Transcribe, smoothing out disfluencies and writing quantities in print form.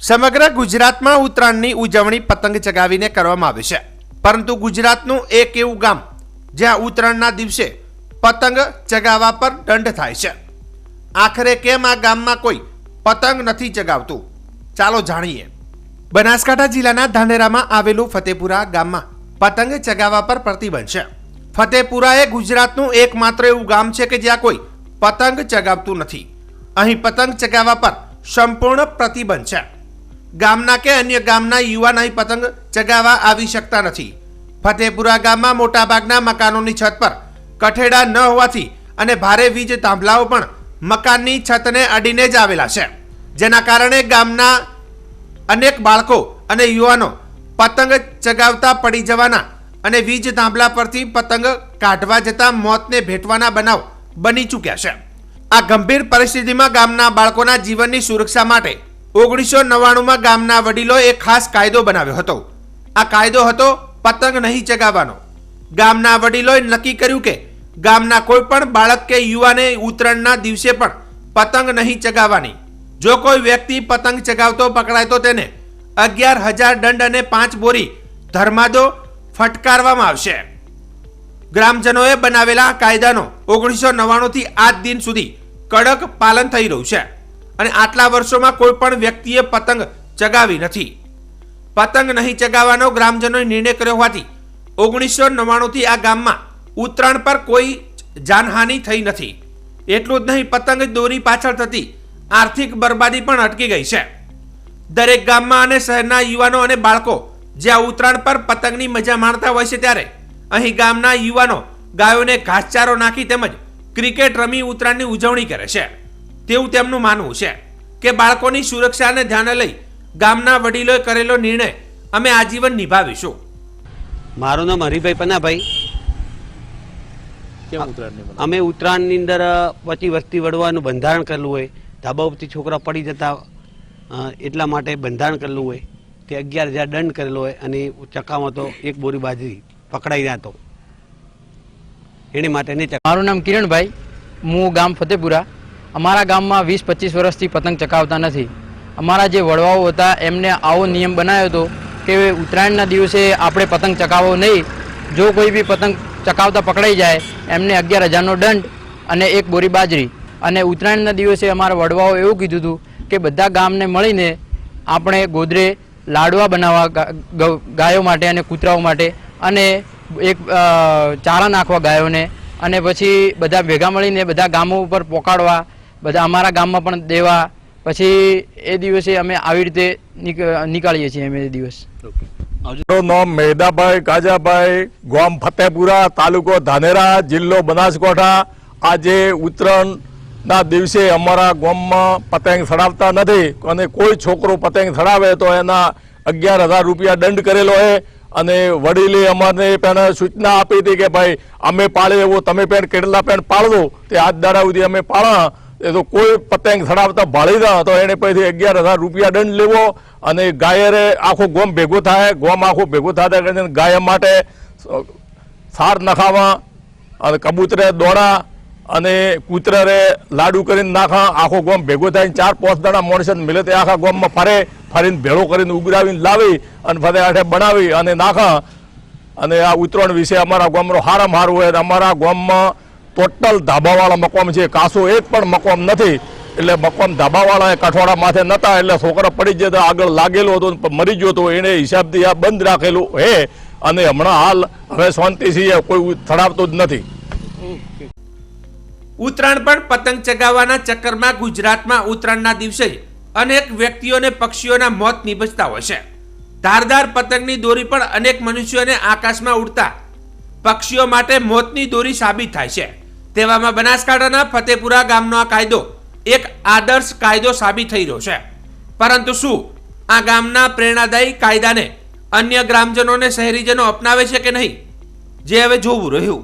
સમગ્ર ગુજરાતમાં ઉત્તરાયણની ઉજવણી પતંગ ચગાવીને કરવામાં આવે છે, પરંતુ ગુજરાતનું એક એવું ગામ જ્યાં ઉત્તરાયણના દિવસે પતંગ ચગાવવા પર દંડ થાય છે. આખરે કેમ આ ગામમાં કોઈ પતંગ નથી ચગાવતું? ચાલો જાણીએ. બનાસકાંઠા જિલ્લાના ધાનેરામાં આવેલું ફતેપુરા ગામમાં પતંગ ચગાવવા પર પ્રતિબંધ છે. ફતેપુરા એ ગુજરાતનું એકમાત્ર એવું ગામ છે કે જ્યાં કોઈ પતંગ ચગાવતું નથી. અહીં પતંગ ચગાવવા પર સંપૂર્ણ પ્રતિબંધ છે. ગામના કે અન્ય ગામના યુવાન અહીં પતંગ ચગાવવા આવી શકતા નથી. ફતેપુરા ગામમાં મોટાભાગના મકાનોની છત પર કઠેડા ન હોવાથી અને ભારે વીજ થાંભલાઓ પણ મકાનની છતને અડીને જ આવેલા છે, જેના કારણે ગામના અનેક બાળકો અને યુવાનો પતંગ ચગાવતા પડી જવાના અને વીજ થાંભલા પરથી પતંગ કાઢવા જતા મોતને ભેટવાના બનાવ બની ચૂક્યા છે. આ ગંભીર પરિસ્થિતિમાં ગામના બાળકોના જીવનની સુરક્ષા માટે 1999માં ગામના વડીલોએ એક ખાસ કાયદો બનાવ્યો હતો. આ કાયદો હતો પતંગ નહીં ચગાવવાનો. ગામના વડીલોએ નક્કી કર્યું કે ગામના કોઈ પણ બાળક કે યુવાને ઉત્તરાયણના દિવસે પણ પતંગ નહીં ચગાવવાની. જો કોઈ વ્યક્તિ પતંગ ચગાવતો પકડાય તો તેને 11,000 દંડ અને 5 બોરી ધર્માદો ફટકારવામાં આવશે. ગ્રામજનોએ બનાવેલા કાયદાનો 1999 થી આજ દિન સુધી કડક પાલન થઈ રહ્યું છે અને આટલા વર્ષોમાં કોઈ પણ વ્યક્તિએ પતંગ ચગાવી નથી. પતંગ નહીં ચગાવવાનો ગ્રામજનોએ નિર્ણય કર્યો હોવાથી 1999 થી આ ગામમાં ઉત્તરાયણ પર કોઈ જાનહાનિ થઈ નથી. એટલું જ નહીં, પતંગ દોરી પાછળ થતી આર્થિક બરબાદી પણ અટકી ગઈ છે. દરેક ગામમાં અને શહેરના યુવાનો અને બાળકો જ્યાં ઉત્તરાયણ પર પતંગની મજા માણતા હોય છે, ત્યારે અહીં ગામના યુવાનો ગાયોને ઘાસચારો નાખી તેમજ ક્રિકેટ રમી ઉત્તરાયણની ઉજવણી કરે છે. તેવું તેમનું માનવું છે કે બાળકોની સુરક્ષાને ધ્યાને લઈ ગામના વડીલોએ કરેલો નિર્ણય અમે આજીવન નિભાવીશું. મારું નામ હરિભાઈ પનાભાઈ. અમે ઉત્તરાયણની અંદર પછી વસ્તી વડવાનું બંધારણ કરેલું હોય, ધાબા ઉપરથી છોકરા પડી જતા એટલા માટે બંધારણ કરેલું હોય તે 11,000 દંડ કરેલો હોય અને ચકામાં તો 1 બોરી બાજરી પકડાઈ જતો એને માટે નહીં. મારું નામ કિરણભાઈ, હું ગામ ફતેપુરા. અમારા ગામમાં 20-25 વર્ષથી પતંગ ચકાવતા નથી. અમારા જે વડવાઓ હતા એમને આવો નિયમ બનાવ્યો હતો કે ઉત્તરાયણના દિવસે આપણે પતંગ ચકાવવો નહીં. જો કોઈ બી પતંગ ચકાવતા પકડાઈ જાય એમને 11,000નો દંડ અને 1 બોરી બાજરી. અને ઉત્તરાયણના દિવસે અમારા વડવાઓ એવું કીધું હતું કે બધા ગામને મળીને આપણે ગોદરે લાડવા બનાવવા ગાયો માટે અને કૂતરાઓ માટે, અને એક ચારા નાખવા ગાયોને, અને પછી બધા ભેગા મળીને બધા ગામો ઉપર પોકાડવા, બધા અમારા ગામમાં પણ દેવા. પછી એ દિવસે અમે આવી રીતે નીકાળીએ છીએ અમે એ દિવસ. મારું નામ મેદાભાઈ કાજાભાઈ, ગામ ફતેપુરા, તાલુકો ધાનેરા, જિલ્લો બનાસકાંઠા. આજે ઉત્તરાયણના દિવસે અમારા ગામમાં પતંગ ચડાવતા નથી અને કોઈ છોકરો પતંગ ચડાવે તો એના 11,000 રૂપિયા દંડ કરેલો છે. અને વડીલે અમારે પણ સૂચના આપી હતી કે ભાઈ અમે પાળે એવો તમે પણ કેટલા પણ પાળવો. તે આજ દાડા સુધી અમે પાળા એ તો કોઈ પતંગ ચડાવતા ભાળી દા તો એને પછી 11,000 રૂપિયા દંડ લેવો. અને ગાયરે આખું ગોમ ભેગું થાય, ગોમ આખું ભેગું થતા કરીને ગાય માટે સાર નખાવા અને કબૂતરે દોડા અને કૂતરે લાડુ કરીને નાખા. આખો ગોમ ભેગો થાય 4-5 દાડા માણસો મિલે તે આખા ગોમમાં ફરીને ભેળો કરીને ઉગરાવીને લાવી અને ફતે આઠે બનાવી અને નાખા. અને આ ઉત્તરાયણ વિશે અમારા ગામનો હારામાં હારું હોય. અમારા ગામમાં ટોટલ ધાબાવાળા મકામ છે, કાસો એક પણ મકામ નથી. એટલે મકામ ધાબાવાળા કઠવાડા માથે નતા એટલે છોકરા પડી જતા આગળ લાગેલો હતો, મરી ગયો હતો. એને હિસાબથી આ બંધ રાખેલું હે અને હમણાં હાલ હવે શાંતિથી કોઈ ચડાવતો જ નથી. ઉત્તરાયણ પણ પતંગ ચગાવવાના ચક્કરમાં ગુજરાતમાં ઉત્તરાયણના દિવસે અનેક વ્યક્તિઓ અને પક્ષીઓના મોત નિપજતા હોય છે. ધારદાર પતંગની દોરી પણ અનેક મનુષ્યોને આકાશમાં ઉડતા પક્ષીઓ માટે મોતની દોરી સાબિત થાય છે. તેવામાં બનાસકાંઠાના ફતેપુરા ગામનો આ કાયદો એક આદર્શ કાયદો સાબિત થઈ રહ્યો છે. પરંતુ શું આ ગામના પ્રેરણાદાયી કાયદાને અન્ય ગ્રામજનો અને શહેરીજનો અપનાવે છે કે નહીં, જે હવે જોવું રહ્યું.